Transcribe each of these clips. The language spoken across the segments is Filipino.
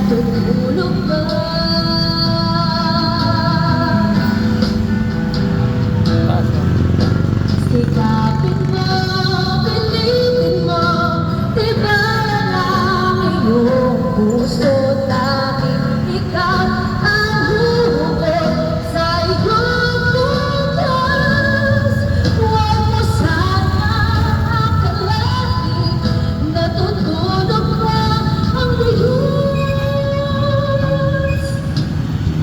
natutulog ka. Sikapin mo, pilitin mo, tibayan ang iyong puso. Dahil ikaw ang hugot sa iyong bukas. Huwag mo sana akalain, natutulog pa ang Diyos.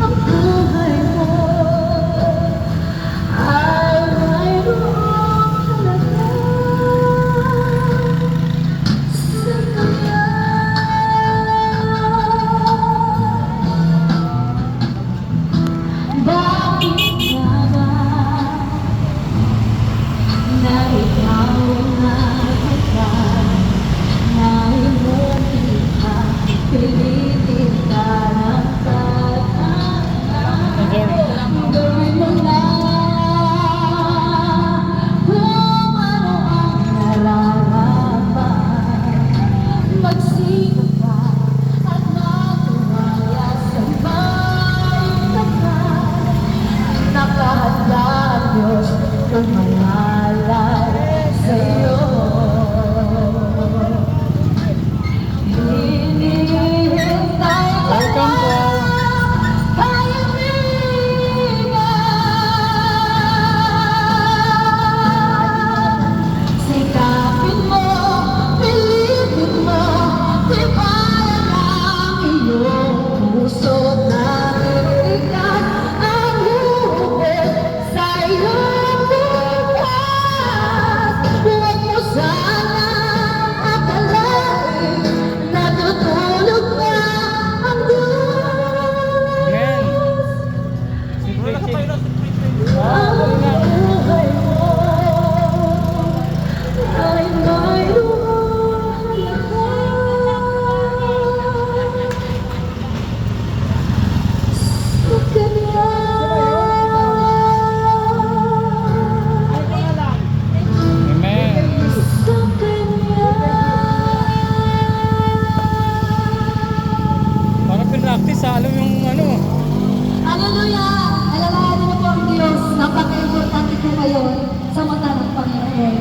Ang buhay mo ay mayroong halaga sa Kanya. Bakit nga ba na ikaw nagpagkat na hindi ka pilitin ka ng gawin mo na kung ano ang nararapat. Magsikap ka at magtumaya sa may tapat. Nakahanda ang Diyos kung mangalay sa'yo. Hinihintay ka Welcome po. Sikapin mo, pilitin mo, tibayan ang iyong puso. Dahil ikaw ang hugot sa iyong bukas. Huwag mo sana akalain, natutulog na ang Diyos. Amen. Ang buhay mo ay mayroong halaga sa Kanya. Amen. Sa Kanya. Parang pinractice sa alam yung ano. Hallelujah! Alalahanin niyo po ang Diyos. Napaka-importante po ngayon sa mata ng Panginoon.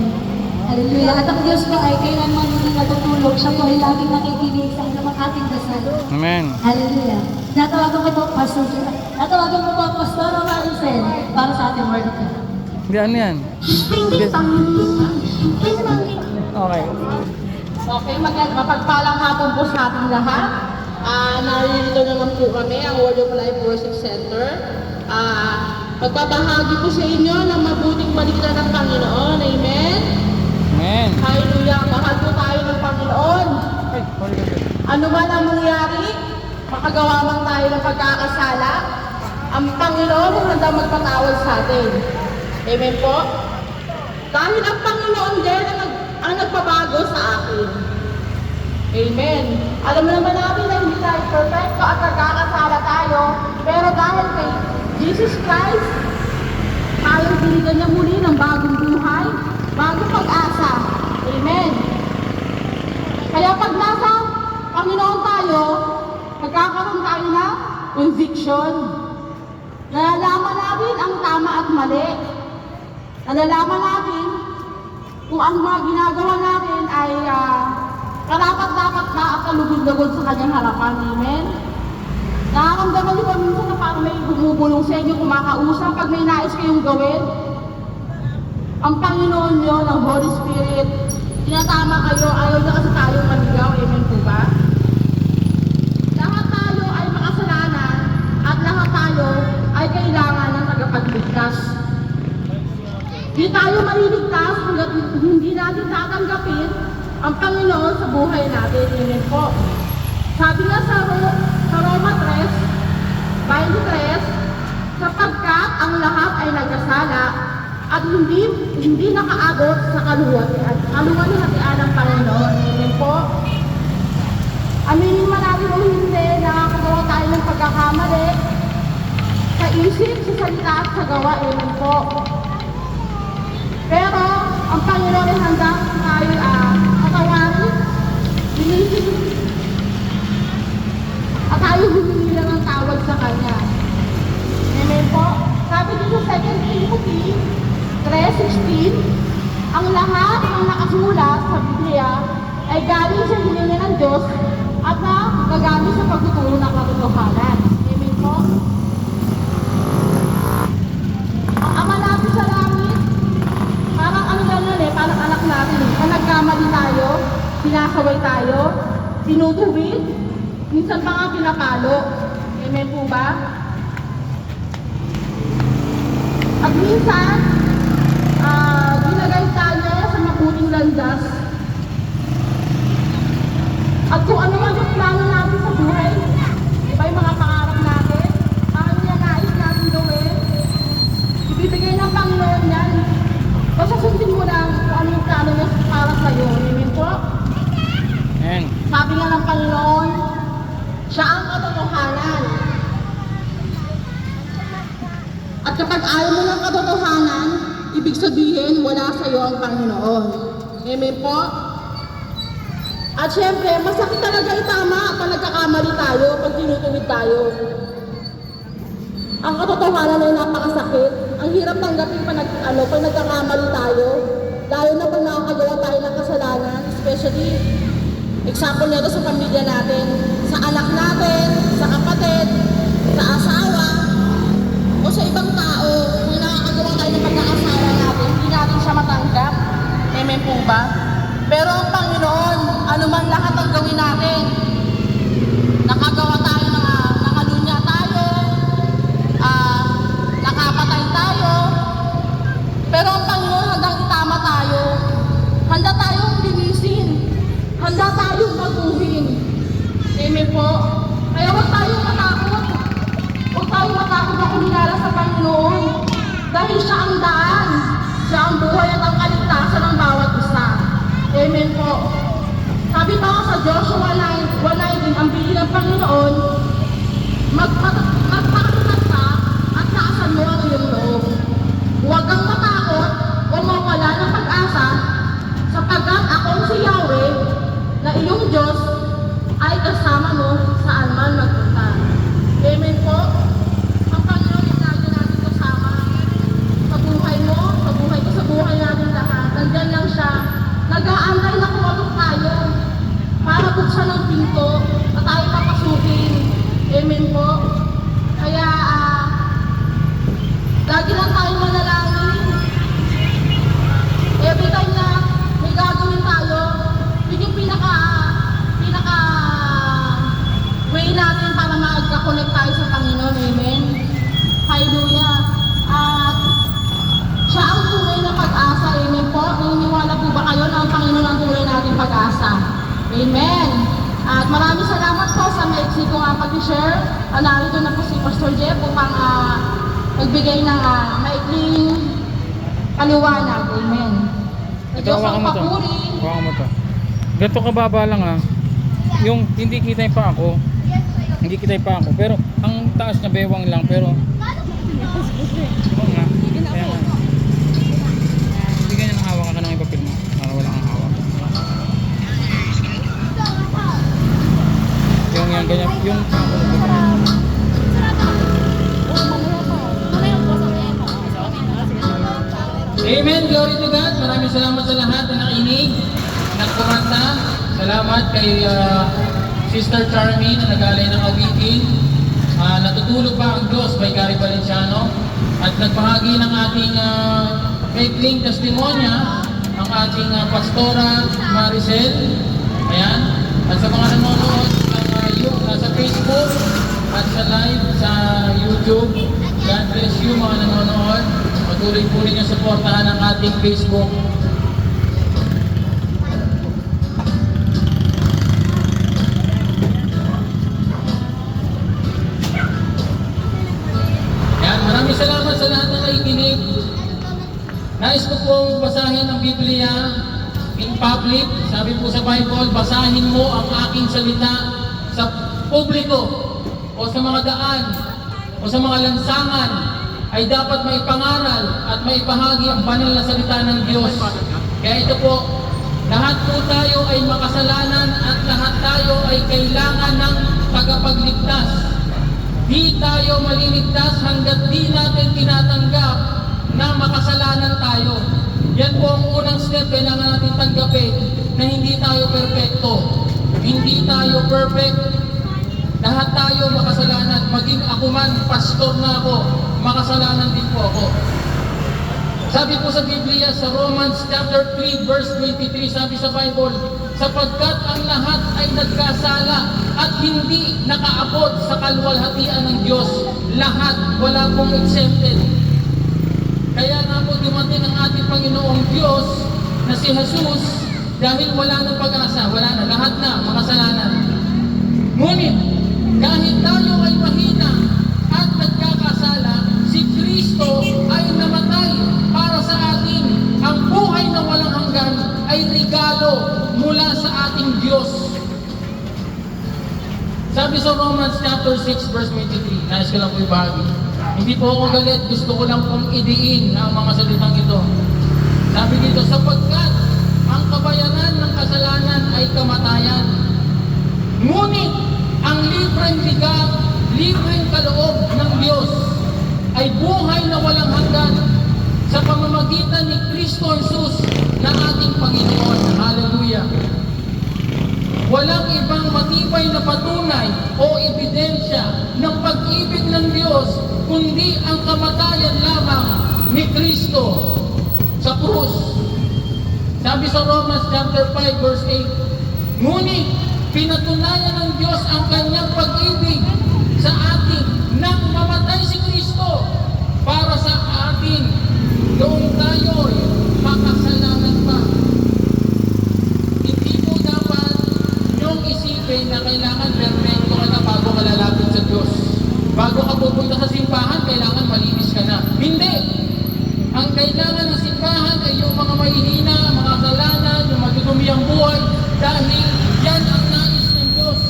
Hallelujah! At ang Diyos po ay kailanman hindi natutulog. Siya po ay laging nakikinig sa anumang ating dasal. Amen. Hallelujah! Natawagan ko po, Pastor. Natawagan ko po, Pastor Maricel, para sa ating word of God. Hindi, ano yan? Okay. Okay, mapagpalang hapon po sa ating lahat. Narito naman po kami, ang Word of Life Worship Center. Magpapahagi po sa inyo ng mabuting balita ng Panginoon. Amen? Amen. Hallelujah! Mahal po tayo ng Panginoon. Ay, sorry ka. Ano man ang mangyari, makagawa man tayo ng pagkakasala, ang Panginoon ay handang magpatawad sa atin. Amen po? Dahil ang Panginoon din ang nagpabago sa akin. Amen. Alam mo naman natin na hindi tayo perfecto at nagkakasala tayo, pero dahil kay Jesus Christ, tayo binigyan niya muli ng bagong buhay, bagong pag-asa. Amen. Kaya pag nasa Panginoon tayo, nagkakaroon tayo ng conviction. Nalalaman natin ang tama at mali. Nalalaman natin kung ang mga ginagawa natin ay karapat-dapat na at kalugod-lugod sa kanyang harapan. Amen? Nakakamdaman niyo ba minsan na parang may bumubulong sa inyo kumakausap pag may nais kayong gawin? Ang Panginoon niyo ng Holy Spirit, tinatama kayo, ayaw niya kasi tayong maligaw. Amen po ba? Lahat tayo ay makasalanan at lahat tayo ay kailangan ng tagapagligtas. Di tayo maliligtas hanggat hindi natin tatanggapin ang Panginoon sa buhay natin. Amen po. Sabi nga sa Roma 3:23, sapagkat ang lahat ay nagkasala at hindi nakaabot sa kaluwalhatian ng Panginoon. Amen po. Aminin man natin o hindi, nakakagawa tayo ng pagkakamali sa isip, sa salita at sa gawa. Amen po. Pero ang Panginoon ay handang tayo patawarin, linisin, at po? Sabi dito sa 2 Timothy 3:16, ang lahat ng nakasulat sa Biblia ay galing sa hininga ng Diyos at na gagamit sa pagtuturo ng katotohanan. Amen po? Ang Ama natin sa langit, parang ano lang yun parang anak natin. Kung nagkamali tayo, sinasaway tayo, tinutuwid, minsan pa nga pinapalo. Amen po ba? At minsan, ginagay tayo sa mabuting landas. At kung ano man yung plano natin sa buhay, iba yung mga pangarap natin, ano yung nais natin gawin, ibibigay ng Panginoon yan. Basta sundin mo lang kung ano yung plano niya para sa'yo. Amen po? Amen. Sabi nga ng Panginoon, siya ang katotohanan. At kapag ayaw mo ng katotohanan, ibig sabihin, wala sa iyo ang Panginoon. Amen po? At syempre, masakit talaga itama pag nagkakamali tayo, pag tinutuwid tayo. Ang katotohanan ay napakasakit. Ang hirap tanggapin pag nagkakamali tayo. Lalo na pag nakakagawa tayo ng kasalanan, especially, example nito sa pamilya natin, sa anak natin, sa kapatid, sa asawa, o sa ibang tao, kung nakakagawa tayo ng pagkakasala natin, hindi natin siya matanggap. Amen po ba? Pero ang Panginoon, anuman lahat ang gawin natin, nakagawa tayo ng nakalunya tayo, nakapatay tayo, pero ang Panginoon handang itama tayo, handa tayong linisin, handa tayong baguhin. Amen po? Kaya huwag tayong matakot. Huwag tayong matakot na kumilala sa Panginoon. Dahil siya ang daan, siya ang buhay at ang kaligtasan ng bawat isa. Amen po. Sabi pa sa Joshua 1:19, ang bilin ng Panginoon, magpakatag ka at taasan mo ang iyong loob. Huwag kang matakot o mawala ng pag-asa, sapagkat akong si Yahweh, na iyong Diyos, ay kasama mo saan man magpunta. Amen po. Ang Panginoon ay lagi natin kasama sa buhay mo, sa buhay ko, sa buhay natin lahat. Nandyan lang siya. Nag-aantay na kumatok tayo para buksan ang pinto at tayo papasukin. Amen po. Kaya, lagi lang tayo manalangin. Every time na may gagawin tayo, yun yung pinaka way natin para mag-connect tayo sa Panginoon. Amen. Hallelujah. At siya ang tunay na pag-asa. Amen po. Naniniwala po ba kayo na ang Panginoon ang tunay nating pag-asa? Amen. At maraming salamat po sa maiksi kong pag-share. Narito na po si Pastor Jeff upang magbigay ng maikling paliwanag. Amen. Sa Ito, Diyos hawakan ang mo to. papuri. Hawakan mo to. Ganito kababa lang ha. Yung hindi kita yung pa ako. Hindi kita yung pa ako. Pero ang taas niya bewang lang. Pero oo nga. Kaya nga. Hindi ganyan ang hawak ka ng iba mo. Para wala kang hawak. Yung yan ganyan. Yung pa ako. Amen, glory to God. Maraming salamat sa lahat na nakinig, nagkumanta. Salamat kay Sister Charmy na nag-alay ng awitin. Natutulog pa ang Diyos by Gary Valenciano. At nagpahagi ng ating maikling testimonya ang ating pastora Maricel. Ayan. At sa mga nanonood sa Facebook at sa live sa YouTube, God bless you mga nanonood. Patuloy po rin yung supportahan ng ating Facebook. Yan, maraming salamat sa lahat na nakikinig. Nais ko pong basahin ang Biblia in public. Sabi po sa Bible, basahin mo ang aking salita sa publiko o sa mga daan o sa mga lansangan ay dapat maipangaral at maipahagi ang banal na salita ng Diyos. Kaya ito po, lahat po tayo ay makasalanan at lahat tayo ay kailangan ng tagapagligtas. Di tayo maliligtas hanggat di natin tinatanggap na makasalanan tayo. Yan po ang unang step, kailangan natin tanggapin na hindi tayo perfecto. Hindi tayo perfect. Lahat tayo makasalanan. Maging ako man, pastor na ako, makasalanan din po ako. Sabi po sa Biblia, sa Romans chapter 3 verse 23, sabi sa Bible, sapagkat ang lahat ay nagkasala at hindi nakaabot sa kalwalhatian ng Diyos. Lahat, wala pong exempted. Kaya nga po dumating ang ating Panginoong Diyos na si Jesus dahil wala nang pag-asa, wala na, lahat na makasalanan. Ngunit, kahit tayo ay mahina at nagkakasala, si Kristo ay namatay para sa atin. Ang buhay na walang hanggan ay regalo mula sa ating Diyos. Sabi sa Romans chapter 6 verse 23, nais ko lang po ibahagi. Hindi po ako galit, gusto ko lang pong idiin ang mga salitang ito. Sabi dito, sapagkat ang kabayaran ng kasalanan ay kamatayan. Ngunit ang libreng kaloob ng Diyos ay buhay na walang hanggan sa pamamagitan ni Kristo Jesus na ating Panginoon. Hallelujah! Walang ibang matibay na patunay o ebidensya ng pag-ibig ng Diyos kundi ang kamatayan lamang ni Kristo sa krus. Sabi sa Romans chapter 5 verse 8, ngunit pinatunayan ng Diyos ang kanyang pag-ibig sa atin nang mamatay si Kristo para sa atin noong tayo'y makasalanan pa. Hindi mo dapat niyong isipin na kailangan perfecto ka na bago ka lalapit sa Diyos. Bago ka pupunta sa simbahan, kailangan malinis ka na. Hindi! Ang kailangan ng simbahan ay yung mga mahihina, mga kasalanan, yung madudumi ang buhay, dahil yan ang nais ng Diyos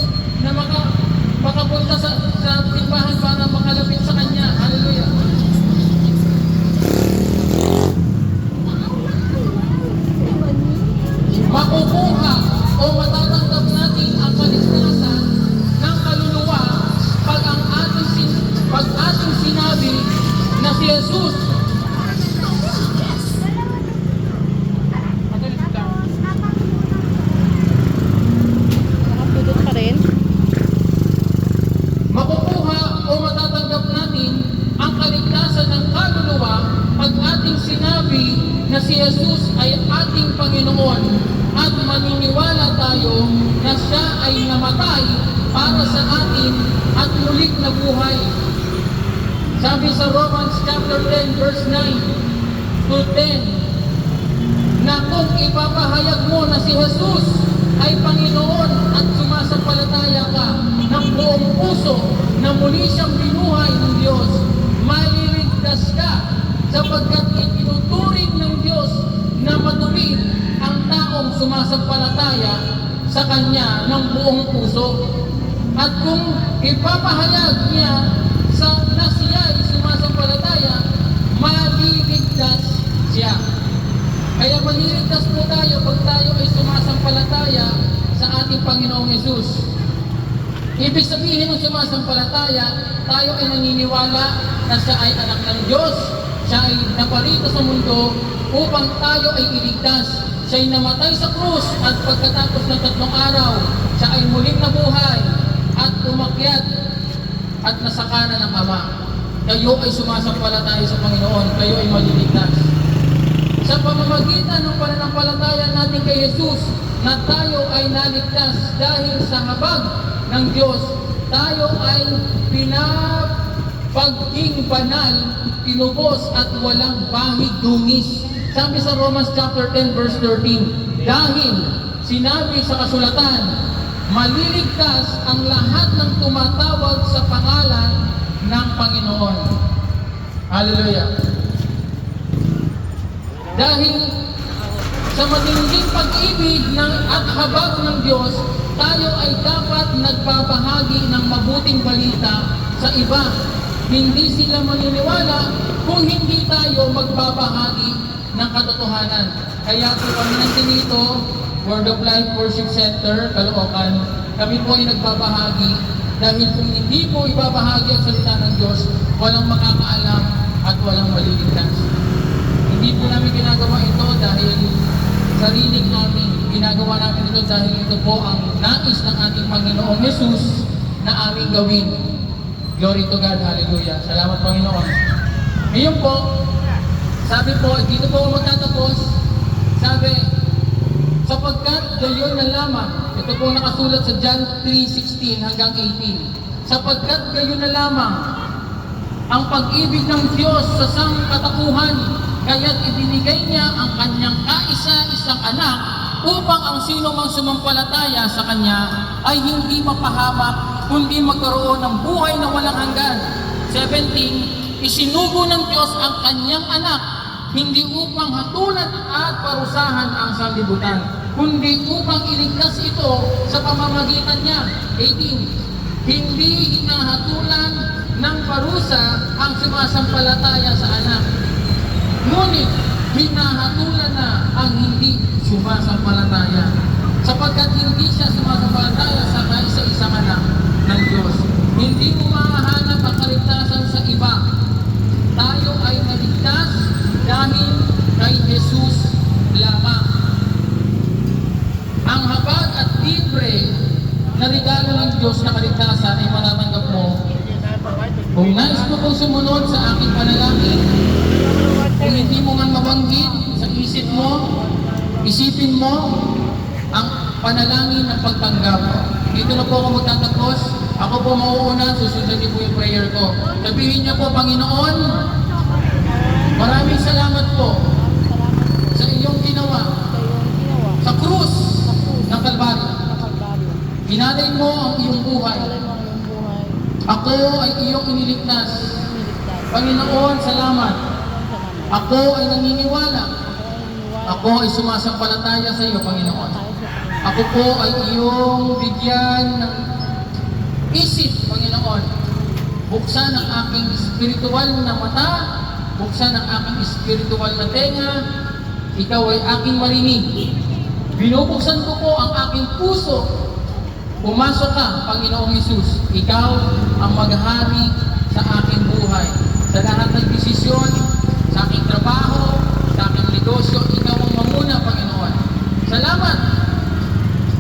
na makapunta sa simbahan para makalapit sa Kanya. Hallelujah! Makukuha o matatanggap natin ang kaligtasan ng kaluluwa pag ating sinabi na si Jesus makukuha o matatanggap natin ang kaligtasan ng kaluluwa pag ating sinabi na si Jesus ay ating Panginoon at maniniwala tayo na siya ay namatay para sa atin at muling nabuhay. Sabi sa Romans chapter 10 verse 9 to 10 na kung ipapahayag mo na si Jesus ay Panginoon at sumasampalataya ka ng buong puso na muli siyang binuhay ng Diyos, maliligtas ka sapagkat itinuturing ng Diyos na matuwid ang taong sumasampalataya sa Kanya ng buong puso. At kung ipapahayag niya na siya ay sumasampalataya, maliligtas siya. Kaya maliligtas po tayo pag tayo ay sumasampalataya sa ating Panginoong Hesus. Ibig sabihin ng sumasampalataya, tayo ay naniniwala na siya ay anak ng Diyos, siya ay naparito sa mundo upang tayo ay iligtas. Siya ay namatay sa krus at pagkatapos ng 3 araw, siya ay muling nabuhay at umakyat at nasa kanan ng Ama. Kayo ay sumasampalataya sa Panginoon, kayo ay maliligtas. Sa pamamagitan ng pananampalataya natin kay Jesus, na tayo ay naligtas dahil sa habag ng Diyos, tayo ay pinapaging banal, pinubos at walang bahid dungis. Sabi sa Romans chapter 10 verse 13, dahil sinabi sa kasulatan, maliligtas ang lahat ng tumatawag sa pangalan ng Panginoon. Hallelujah! Dahil sa matinding pag-ibig at habag ng Diyos, tayo ay dapat nagbabahagi ng mabuting balita sa iba. Hindi sila maniniwala kung hindi tayo magbabahagi ng katotohanan. Kaya po kami nandito, Word of Life Worship Center, Caloocan, kami po ay nagbabahagi Dahil kung hindi mo ibabahagi ang salita ng Diyos, walang makakaalam at walang maliligtas. Hindi po namin ginagawa ito dahil sarili namin. Ginagawa namin ito dahil ito po ang nais ng ating Panginoong Jesus na aming gawin. Glory to God, hallelujah. Salamat Panginoon. Ngayon po, sabi po, dito po ako magtatapos. Sabi, sapagkat gayon na lamang, ito po nakasulat sa John 3:16 hanggang 18. Sapagkat gayon na lamang ang pag-ibig ng Diyos sa sangkatauhan, kaya't ibinigay niya ang kanyang kaisa-isang anak upang ang sino mang sumampalataya sa kanya ay hindi mapahamak, kundi magkaroon ng buhay na walang hanggan. 17, isinugo ng Diyos ang kanyang anak, hindi upang hatulan at parusahan ang sanlibutan, kundi upang iligtas ito sa pamamagitan niya. 18, hindi hinahatulan ng parusa ang sumasampalataya sa anak, ngunit hinahatulan na ang hindi sumasampalataya, sapagkat hindi siya sumasampalataya sa kaisa-isang anak ng Diyos. Hindi mo mahahanap ang kaligtasan sa iba. Tayo ay naligtas dahil kay Jesus lamang. Ang habag at libre na regalo ng Diyos na kaligtasan ay matatanggap mo kung nais mo kong sumunod sa aking panalangin. Kung hindi mo man mabanggit sa isip mo, isipin mo ang panalangin ng pagtanggap. Dito na po ako magtatapos. Ako po mauuna, susunod niyo po yung prayer ko. Sabihin niyo po, Panginoon, maraming salamat po sa iyong ginawa sa krus ng Kalbaryo. Hinalay mo ang iyong buhay. Ako ay iyong iniligtas. Panginoon, salamat. Ako ay naniniwala. Ako ay sumasampalataya sa iyo, Panginoon. Ako po ay iyong bigyan ng isip, Panginoon. Buksan ang aking spiritual na mata, buksan ang aking spiritual na tenga. Ikaw ay aking marinig. Binubuksan ko po ang aking puso. Pumasok ka, Panginoong Jesus. Ikaw ang maghari sa aking buhay. Sa lahat ng desisyon, sa aking trabaho, sa aking negosyo, ikaw ang mamuna, Panginoon. Salamat,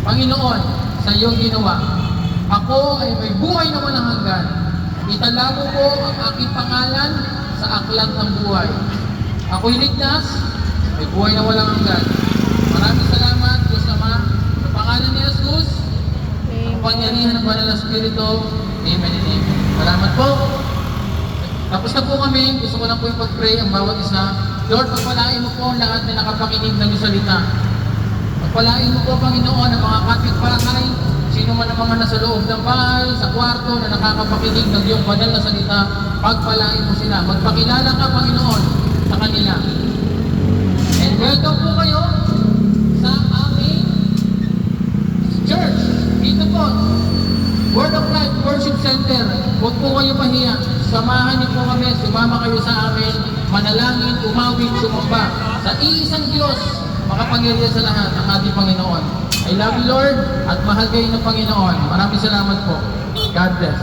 Panginoon, sa iyong ginawa. Ako ay may buhay na walang hanggan. Italago ko ang aking pangalan sa aklat ng buhay. Ako'y ligtas, may buhay na walang hanggan. Maraming salamat, Diyos Ama, sa pangalan ni Jesus, ang pangyarihan ng Banal na Espiritu. Amen and amen. Salamat po. Tapos na po kami, gusto ko lang po yung pag-pray ang bawat isa. Lord, pagpalain mo po ang lahat na nakapakinig ng salita. Pagpalain mo po, Panginoon, ang mga kapitbahay, sino man ang mga nasa loob ng bahay, sa kwarto na nakakapakinig ng iyong banal na salita, pagpalain mo sila. Magpakilala ka, Panginoon, sa kanila. And welcome po kayo sa aming church. Dito po, Word of Life Worship Center. Huwag po kayo mahiya. Samahan niyo po kami, sumama kayo sa amin, manalangin, umawit, sumamba sa iisang Diyos, makapangyarihan sa lahat, ang ating Panginoon. I love you, Lord, at mahal kayo ng Panginoon. Maraming salamat po. God bless.